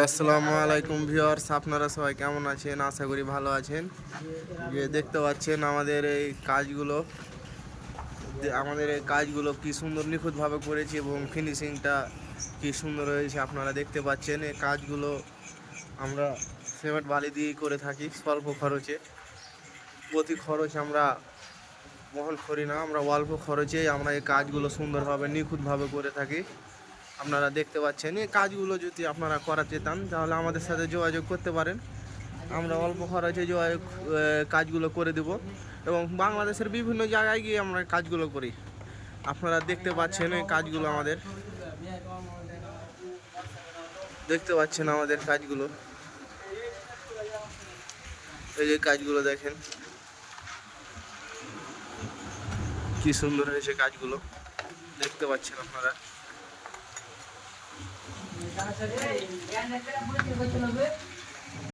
আসসালামু আলাইকুম ভিউয়ার্স, আপনারা সবাই কেমন আছেন? আশা করি ভালো আছেন। যে দেখতে পাচ্ছেন আমাদের এই কাজগুলো কি সুন্দর নিখুঁতভাবে করেছি এবং ফিনিশিংটা কি সুন্দর হয়েছে আপনারা দেখতে পাচ্ছেন। এই কাজগুলো আমরা সিমেন্ট বালি দিয়েই করে থাকি স্বল্প খরচে। প্রতি খরচ আমরা বহন করি না, আমরা অল্প খরচেই আমরা এই কাজগুলো সুন্দরভাবে নিখুঁতভাবে করে থাকি। আপনারা দেখতে পাচ্ছেন এই কাজগুলো যদি আপনারা করাতে চান তাহলে আমাদের সাথে যোগাযোগ করতে পারেন। আমরা অল্প খরচে কাজগুলো করে দেব এবং বাংলাদেশের বিভিন্ন জায়গায় গিয়ে আমরা কাজগুলো করি। আপনারা দেখতে পাচ্ছেন এই কাজগুলো আমাদের কাজগুলো, এই যে কাজগুলো দেখেন কি সুন্দর হয়েছে কাজগুলো, দেখতে পাচ্ছেন আপনারা।